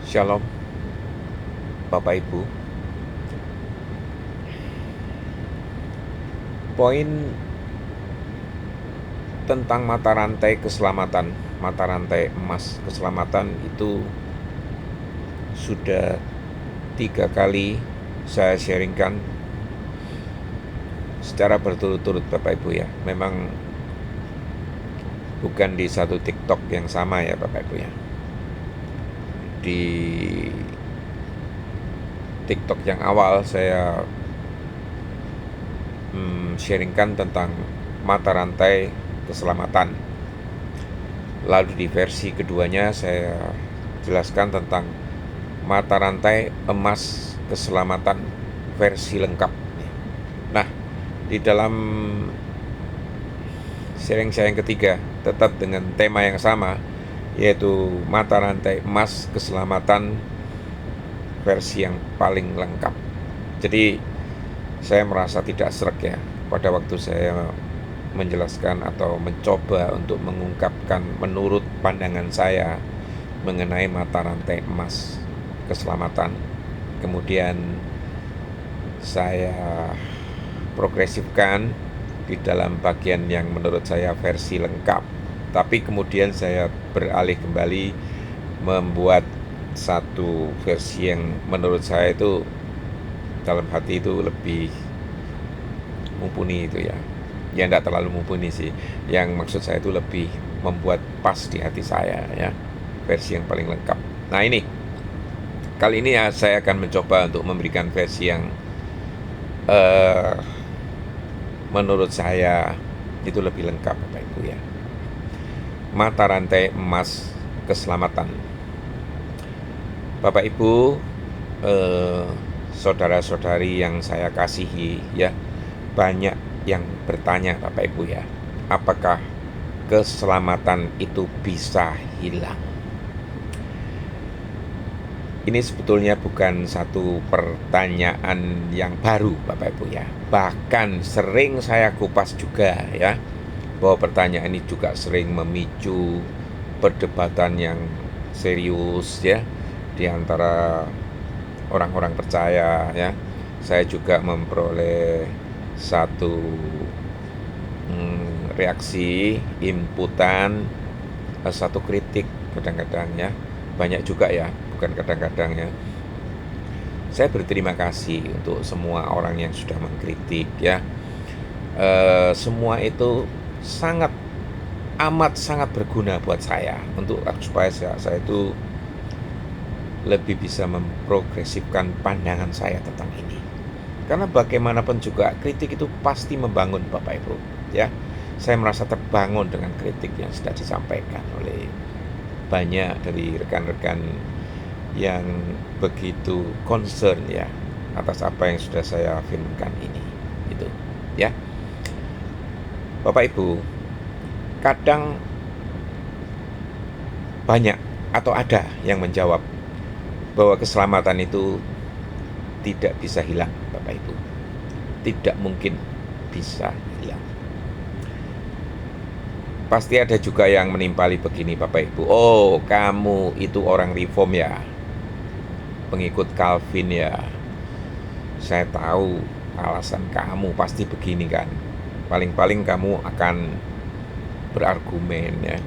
Shalom, Bapak Ibu. Poin tentang mata rantai keselamatan, mata rantai emas keselamatan itu sudah 3 kali saya sharingkan secara berturut-turut, Bapak Ibu ya. Memang bukan di satu TikTok yang sama ya, Bapak Ibu ya. Di TikTok yang awal saya sharingkan tentang mata rantai keselamatan. Lalu di versi keduanya saya jelaskan tentang mata rantai emas keselamatan versi lengkap. Nah, di dalam sharing saya yang ketiga tetap dengan tema yang sama, yaitu mata rantai emas keselamatan versi yang paling lengkap. Jadi saya merasa tidak sreg ya pada waktu saya menjelaskan atau mencoba untuk mengungkapkan menurut pandangan saya mengenai mata rantai emas keselamatan. Kemudian saya progresifkan di dalam bagian yang menurut saya versi lengkap. Tapi kemudian saya beralih kembali membuat satu versi yang menurut saya itu dalam hati itu lebih mumpuni itu ya. Ya enggak terlalu mumpuni sih. Yang maksud saya itu lebih membuat pas di hati saya ya. Versi yang paling lengkap. Nah ini, kali ini ya saya akan mencoba untuk memberikan versi yang menurut saya itu lebih lengkap, Bapak Ibu ya. Mata rantai emas keselamatan. Bapak Ibu, saudara-saudari yang saya kasihi ya, banyak yang bertanya Bapak Ibu ya, apakah keselamatan itu bisa hilang? Ini sebetulnya bukan satu pertanyaan yang baru Bapak Ibu ya. Bahkan sering saya kupas juga ya, bahwa pertanyaan ini juga sering memicu perdebatan yang serius ya di antara orang-orang percaya ya. Saya juga memperoleh satu reaksi, inputan, satu kritik kadang-kadang ya. Banyak juga ya, bukan kadang-kadang ya. Saya berterima kasih untuk semua orang yang sudah mengkritik ya. Semua itu amat sangat berguna buat saya untuk supaya saya itu lebih bisa memprogresifkan pandangan saya tentang ini. Karena bagaimanapun juga kritik itu pasti membangun Bapak Ibu ya. Saya merasa terbangun dengan kritik yang sudah disampaikan oleh banyak dari rekan-rekan yang begitu concern ya atas apa yang sudah saya firmankan ini gitu ya. Bapak Ibu, kadang banyak atau ada yang menjawab bahwa keselamatan itu tidak bisa hilang, Bapak Ibu. Tidak mungkin bisa hilang. Pasti ada juga yang menimpali begini Bapak Ibu. Oh, kamu itu orang reform ya, pengikut Calvin ya. Saya tahu alasan kamu pasti begini kan. Paling-paling kamu akan berargumen ya,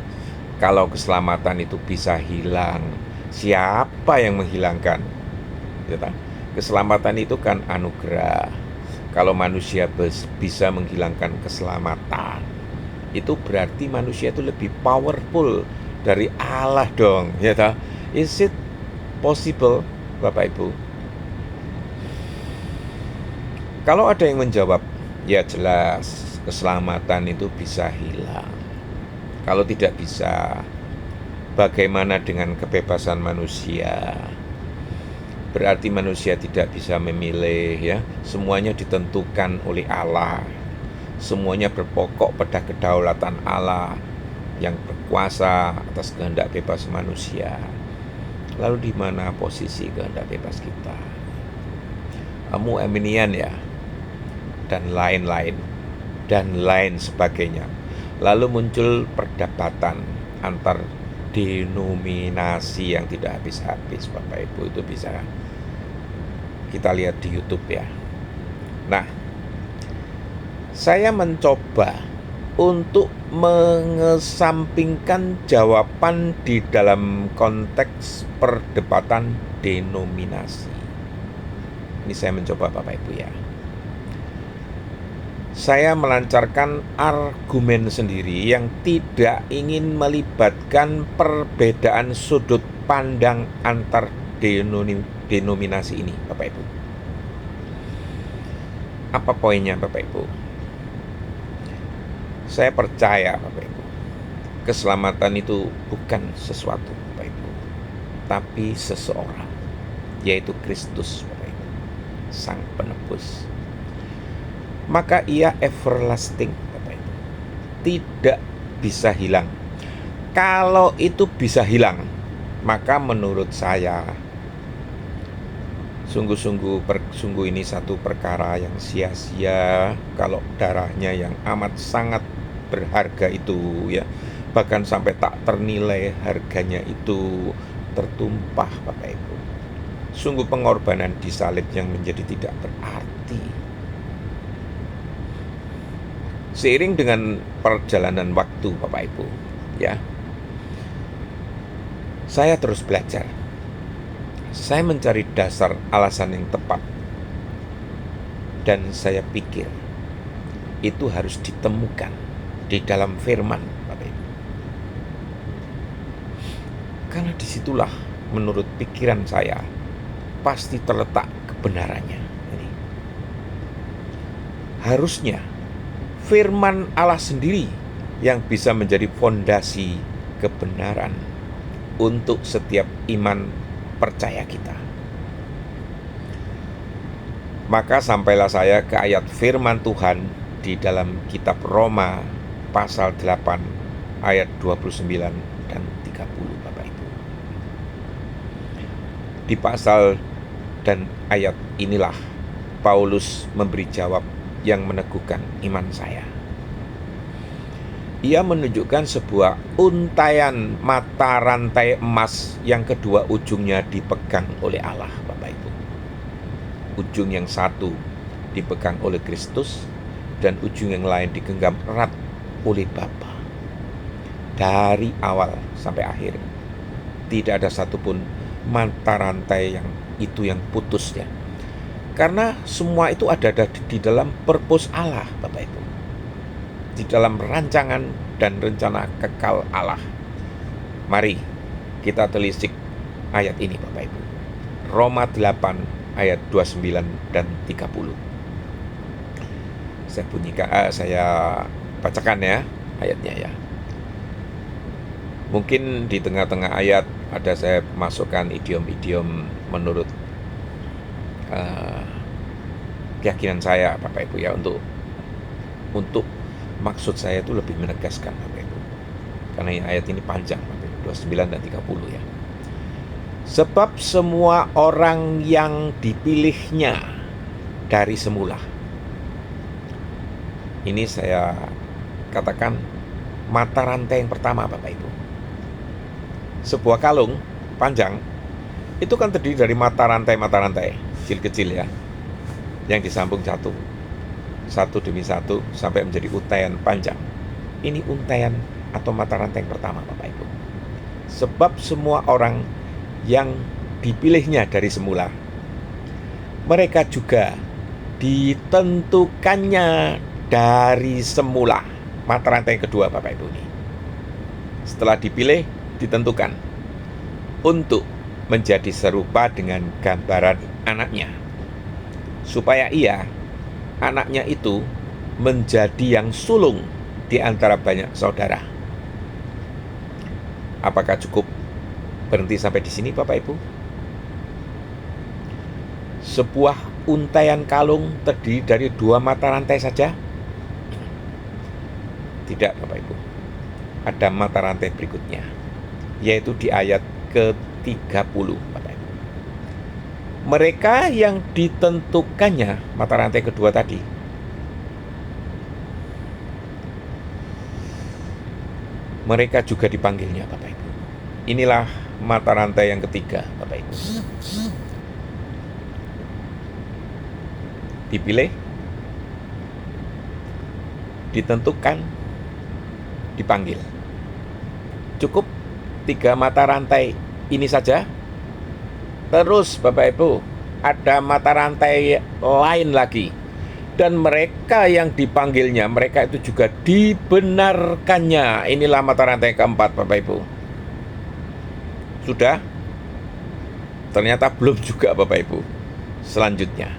kalau keselamatan itu bisa hilang, siapa yang menghilangkan? Ya, keselamatan itu kan anugerah. Kalau manusia bisa menghilangkan keselamatan, itu berarti manusia itu lebih powerful dari Allah dong, ya toh? Is it possible, Bapak Ibu? Kalau ada yang menjawab, ya jelas keselamatan itu bisa hilang. Kalau tidak bisa, bagaimana dengan kebebasan manusia? Berarti manusia tidak bisa memilih ya. Semuanya ditentukan oleh Allah. Semuanya berpokok pada kedaulatan Allah yang berkuasa atas kehendak bebas manusia. Lalu di mana posisi kehendak bebas kita? Kamu Arminian ya, dan lain-lain dan lain sebagainya. Lalu muncul perdebatan antar denominasi yang tidak habis-habis, Bapak Ibu. Itu bisa kita lihat di YouTube ya. Nah, saya mencoba untuk mengesampingkan jawaban di dalam konteks perdebatan denominasi. Ini saya mencoba, Bapak Ibu ya. Saya melancarkan argumen sendiri yang tidak ingin melibatkan perbedaan sudut pandang antar denominasi ini, Bapak Ibu. Apa poinnya, Bapak Ibu? Saya percaya, Bapak Ibu, keselamatan itu bukan sesuatu, Bapak Ibu, tapi seseorang, yaitu Kristus, Bapak Ibu, Sang Penebus. Maka ia everlasting, Bapak Ibu, tidak bisa hilang. Kalau itu bisa hilang, maka menurut saya sungguh ini satu perkara yang sia-sia kalau darahnya yang amat sangat berharga itu ya, bahkan sampai tak ternilai harganya itu tertumpah, Bapak Ibu. Sungguh pengorbanan di salib yang menjadi tidak berarti. Seiring dengan perjalanan waktu, Bapak Ibu, ya, saya terus belajar. Saya mencari dasar alasan yang tepat, dan saya pikir itu harus ditemukan di dalam firman, Bapak Ibu. Karena disitulah menurut pikiran saya pasti terletak kebenarannya. Ini harusnya firman Allah sendiri yang bisa menjadi fondasi kebenaran untuk setiap iman percaya kita. Maka sampailah saya ke ayat firman Tuhan di dalam kitab Roma pasal 8 ayat 29 dan 30, Bapak Ibu. Di pasal dan ayat inilah Paulus memberi jawab yang meneguhkan iman saya. Ia menunjukkan sebuah untaian mata rantai emas yang kedua ujungnya dipegang oleh Allah, Bapak Ibu. Ujung yang satu dipegang oleh Kristus dan ujung yang lain digenggam erat oleh Bapa. Dari awal sampai akhir tidak ada satupun mata rantai yang putus ya. Karena semua itu ada di dalam purpose Allah, Bapak Ibu. Di dalam rancangan dan rencana kekal Allah. Mari kita telisik ayat ini, Bapak Ibu. Roma 8 ayat 29 dan 30. Saya bacakan ya ayatnya ya. Mungkin di tengah-tengah ayat ada saya masukkan idiom-idiom menurut keyakinan saya, Bapak Ibu ya, untuk maksud saya itu lebih menegaskan, Bapak Ibu. Karena ayat ini panjang, Bapak Ibu, 29 dan 30 ya. Sebab semua orang yang dipilihnya dari semula. Ini saya katakan mata rantai yang pertama, Bapak Ibu. Sebuah kalung panjang itu kan terdiri dari mata rantai kecil-kecil ya, yang disambung satu demi satu sampai menjadi untaian panjang. Ini untaian atau mata rantai yang pertama, Bapak Ibu. Sebab semua orang yang dipilihnya dari semula, mereka juga ditentukannya dari semula. Mata rantai yang kedua, Bapak Ibu ini. Setelah dipilih, ditentukan untuk menjadi serupa dengan gambaran anaknya, supaya anaknya itu menjadi yang sulung di antara banyak saudara. Apakah cukup berhenti sampai di sini, Bapak Ibu? Sebuah untaian kalung terdiri dari 2 mata rantai saja? Tidak, Bapak Ibu. Ada mata rantai berikutnya, yaitu di ayat ke-30, Bapak Ibu. Mereka yang ditentukannya, mata rantai kedua tadi, mereka juga dipanggilnya, Bapak Ibu. Inilah mata rantai yang ketiga, Bapak Ibu. Dipilih, ditentukan, dipanggil. Cukup 3 mata rantai ini saja? Terus Bapak Ibu, ada mata rantai lain lagi. Dan mereka yang dipanggilnya, mereka itu juga dibenarkannya. Inilah mata rantai keempat, Bapak Ibu. Sudah? Ternyata belum juga, Bapak Ibu. Selanjutnya,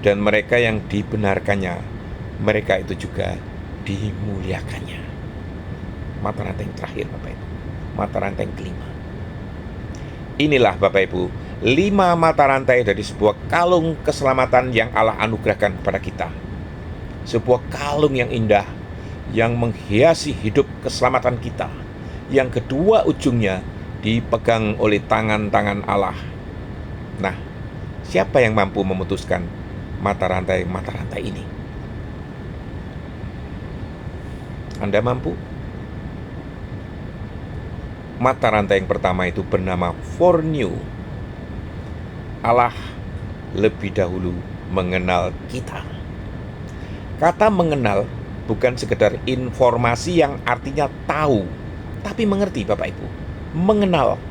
dan mereka yang dibenarkannya, mereka itu juga dimuliakannya. Mata rantai yang terakhir, Bapak Ibu. Mata rantai yang kelima. Inilah Bapak Ibu, 5 mata rantai dari sebuah kalung keselamatan yang Allah anugerahkan kepada kita. Sebuah kalung yang indah, yang menghiasi hidup keselamatan kita. Yang kedua ujungnya dipegang oleh tangan-tangan Allah. Nah, siapa yang mampu memutuskan mata rantai ini? Anda mampu? Mata rantai yang pertama itu bernama foreknew. Allah lebih dahulu mengenal kita. Kata mengenal bukan sekedar informasi yang artinya tahu, tapi mengerti, Bapak Ibu. Mengenal,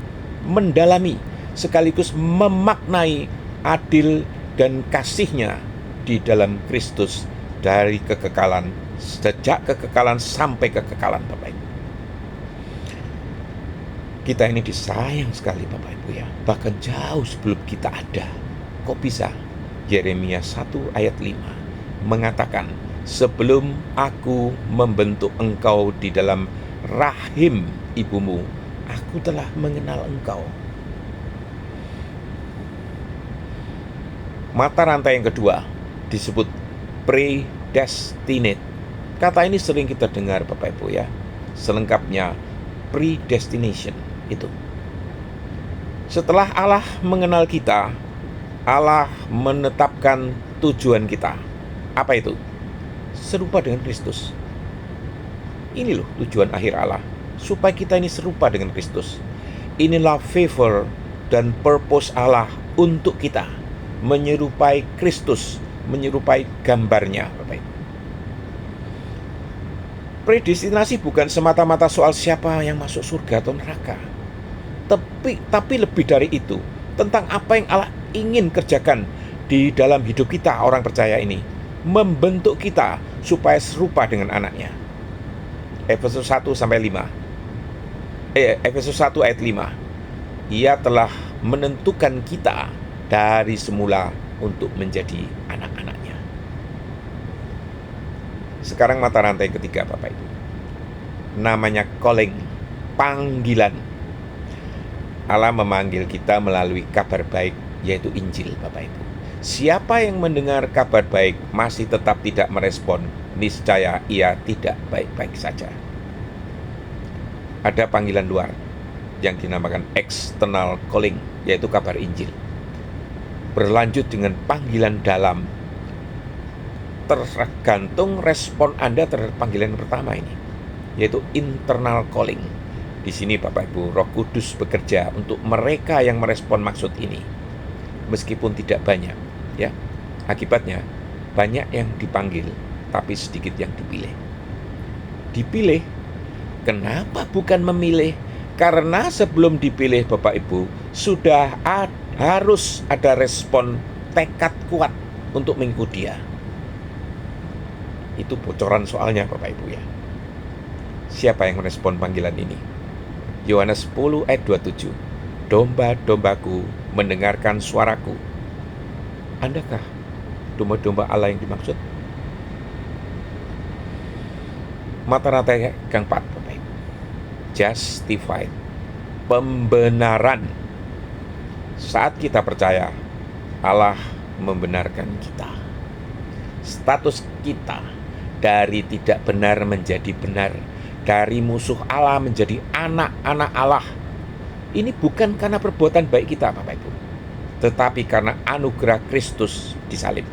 mendalami, sekaligus memaknai adil dan kasih-Nya di dalam Kristus dari kekekalan, sejak kekekalan sampai kekekalan, Bapak Ibu. Kita ini disayang sekali, Bapak Ibu ya. Bahkan jauh sebelum kita ada. Kok bisa? Yeremia 1 ayat 5 mengatakan, sebelum aku membentuk engkau di dalam rahim ibumu, aku telah mengenal engkau. Mata rantai yang kedua disebut predestinate. Kata ini sering kita dengar, Bapak Ibu ya. Selengkapnya predestination itu. Setelah Allah mengenal kita, Allah menetapkan tujuan kita. Apa itu? Serupa dengan Kristus. Ini loh tujuan akhir Allah, supaya kita ini serupa dengan Kristus. Inilah favor dan purpose Allah untuk kita, menyerupai Kristus, menyerupai gambarnya, Bapak Ibu. Predestinasi bukan semata-mata soal siapa yang masuk surga atau neraka, tapi lebih dari itu, tentang apa yang Allah ingin kerjakan di dalam hidup kita, orang percaya ini, membentuk kita supaya serupa dengan anaknya. Efesus 1 ayat 5. Ia telah menentukan kita dari semula untuk menjadi anak-anaknya. Sekarang mata rantai ketiga, Bapak Ibu. Namanya calling, panggilan. Allah memanggil kita melalui kabar baik, yaitu Injil, Bapak Ibu. Siapa yang mendengar kabar baik masih tetap tidak merespon, niscaya ia tidak baik-baik saja. Ada panggilan luar yang dinamakan external calling, yaitu kabar Injil. Berlanjut dengan panggilan dalam, tergantung respon Anda terhadap panggilan pertama ini, yaitu internal calling. Di sini Bapak Ibu, Roh Kudus bekerja untuk mereka yang merespon maksud ini, meskipun tidak banyak, ya. Akibatnya banyak yang dipanggil, tapi sedikit yang dipilih. Dipilih, kenapa bukan memilih? Karena sebelum dipilih, Bapak Ibu, sudah harus ada respon tekad kuat untuk mengikuti Dia. Itu bocoran soalnya, Bapak Ibu ya. Siapa yang merespon panggilan ini? Yohanes 10 ayat 27. Domba-dombaku mendengarkan suaraku. Andakah domba-domba Allah yang dimaksud? Mata rantai keempat, Bapak Ibu. Justified, pembenaran. Saat kita percaya, Allah membenarkan kita. Status kita dari tidak benar menjadi benar, dari musuh Allah menjadi anak-anak Allah. Ini bukan karena perbuatan baik kita, Bapak Ibu, tetapi karena anugerah Kristus disalib.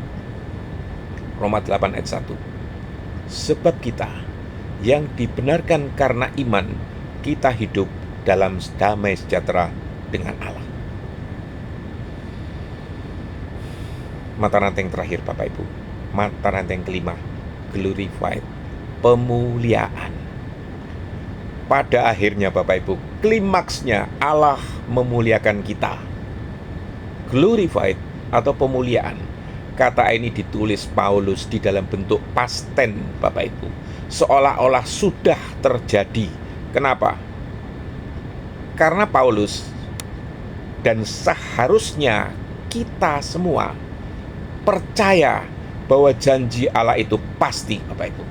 Roma 8 ayat 1. Sebab kita yang dibenarkan karena iman, kita hidup dalam damai sejahtera dengan Allah. Mata rantai yang terakhir Bapak Ibu, mata rantai yang kelima, glorified, pemuliaan. Pada akhirnya Bapak Ibu, klimaksnya Allah memuliakan kita. Glorified atau pemuliaan, kata ini ditulis Paulus di dalam bentuk past tense Bapak Ibu, seolah-olah sudah terjadi. Kenapa? Karena Paulus dan seharusnya kita semua percaya bahwa janji Allah itu pasti Bapak Ibu,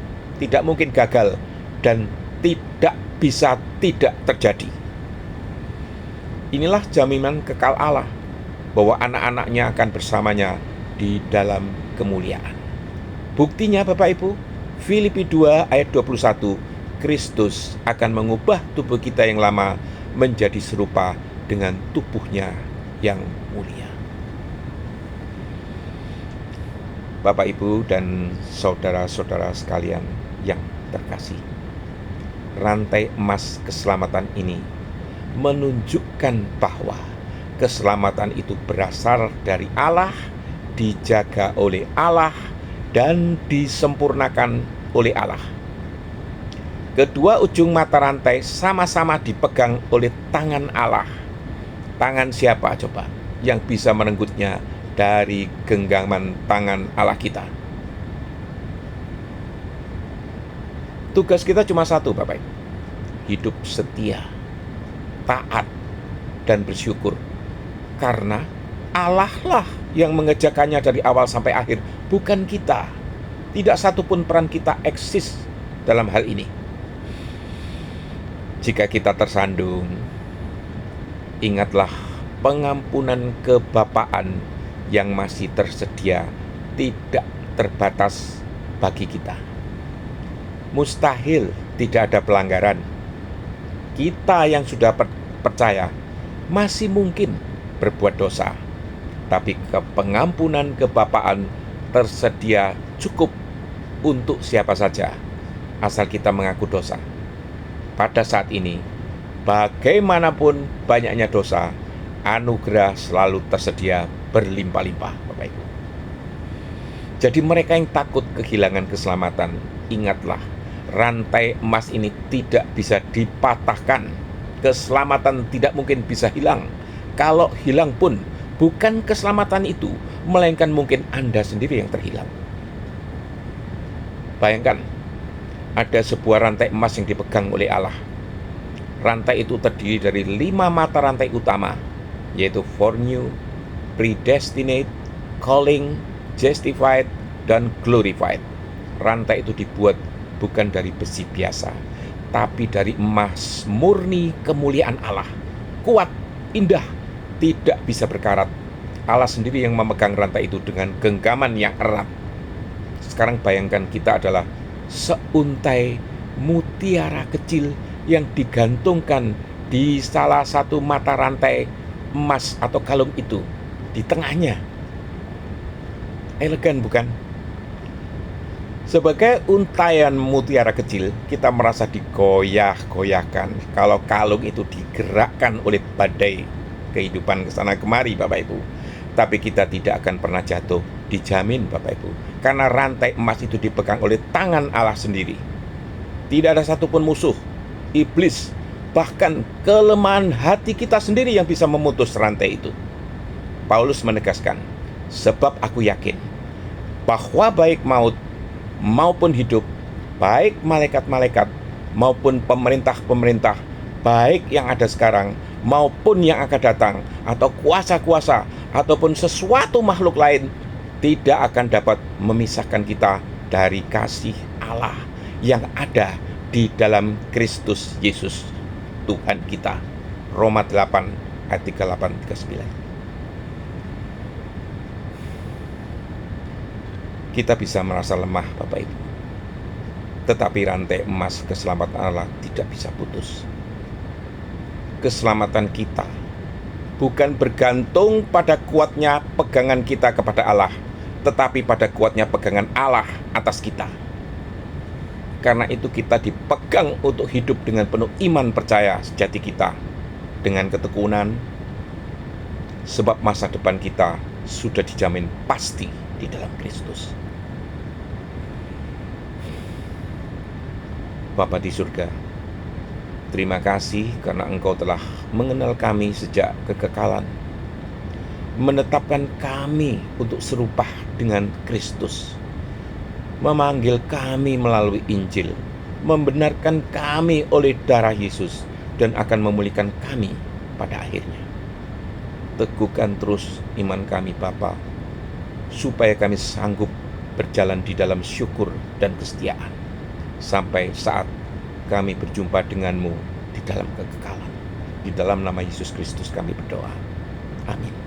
tidak mungkin gagal dan tidak bisa tidak terjadi. Inilah jaminan kekal Allah bahwa anak-anaknya akan bersamanya di dalam kemuliaan. Buktinya Bapak Ibu, Filipi 2 ayat 21, Kristus akan mengubah tubuh kita yang lama menjadi serupa dengan tubuhnya yang mulia. Bapak Ibu dan saudara-saudara sekalian yang terkasih, rantai emas keselamatan ini menunjukkan bahwa keselamatan itu berasal dari Allah, dijaga oleh Allah, dan disempurnakan oleh Allah. Kedua ujung mata rantai sama-sama dipegang oleh tangan Allah. Tangan siapa coba yang bisa merenggutnya dari genggaman tangan Allah kita? Tugas kita cuma satu Bapak Ibu, hidup setia, taat, dan bersyukur. Karena Allah lah yang mengerjakannya dari awal sampai akhir, bukan kita. Tidak satupun peran kita eksis dalam hal ini. Jika kita tersandung, ingatlah pengampunan kebapaan yang masih tersedia tidak terbatas bagi kita. Mustahil tidak ada pelanggaran. Kita yang sudah percaya masih mungkin berbuat dosa, tapi pengampunan kebapaan tersedia cukup untuk siapa saja, asal kita mengaku dosa. Pada saat ini, bagaimanapun banyaknya dosa, anugerah selalu tersedia berlimpah-limpah, Bapak Ibu. Jadi mereka yang takut kehilangan keselamatan, ingatlah, rantai emas ini tidak bisa dipatahkan. Keselamatan tidak mungkin bisa hilang. Kalau hilang pun, bukan keselamatan itu, melainkan mungkin Anda sendiri yang terhilang. Bayangkan, ada sebuah rantai emas yang dipegang oleh Allah. Rantai itu terdiri dari 5 mata rantai utama, yaitu foreknew, predestinate, calling, justified, dan glorified. Rantai itu dibuat bukan dari besi biasa, tapi dari emas murni kemuliaan Allah. Kuat, indah, tidak bisa berkarat. Allah sendiri yang memegang rantai itu dengan genggaman yang erat. Sekarang bayangkan kita adalah seuntai mutiara kecil yang digantungkan di salah satu mata rantai emas atau kalung itu, di tengahnya. Elegan bukan? Sebagai untaian mutiara kecil, kita merasa digoyah-goyahkan kalau kalung itu digerakkan oleh badai kehidupan kesana kemari, Bapak Ibu. Tapi kita tidak akan pernah jatuh, dijamin Bapak Ibu, karena rantai emas itu dipegang oleh tangan Allah sendiri. Tidak ada satupun musuh, iblis, bahkan kelemahan hati kita sendiri yang bisa memutus rantai itu. Paulus menegaskan, sebab aku yakin bahwa baik maut maupun hidup, baik malaikat-malaikat maupun pemerintah-pemerintah, baik yang ada sekarang maupun yang akan datang, atau kuasa-kuasa ataupun sesuatu makhluk lain, tidak akan dapat memisahkan kita dari kasih Allah yang ada di dalam Kristus Yesus Tuhan kita. Roma 8 ayat 38-39. Kita bisa merasa lemah Bapak Ibu, tetapi rantai emas keselamatan Allah tidak bisa putus. Keselamatan kita bukan bergantung pada kuatnya pegangan kita kepada Allah, tetapi pada kuatnya pegangan Allah atas kita. Karena itu kita dipegang untuk hidup dengan penuh iman percaya sejati kita, dengan ketekunan, sebab masa depan kita sudah dijamin pasti di dalam Kristus. Bapa di surga, terima kasih karena Engkau telah mengenal kami sejak kekekalan, menetapkan kami untuk serupa dengan Kristus, memanggil kami melalui Injil, membenarkan kami oleh darah Yesus, dan akan memulihkan kami pada akhirnya. Teguhkan terus iman kami Bapa, supaya kami sanggup berjalan di dalam syukur dan kesetiaan, sampai saat kami berjumpa denganmu di dalam kekekalan. Di dalam nama Yesus Kristus kami berdoa. Amin.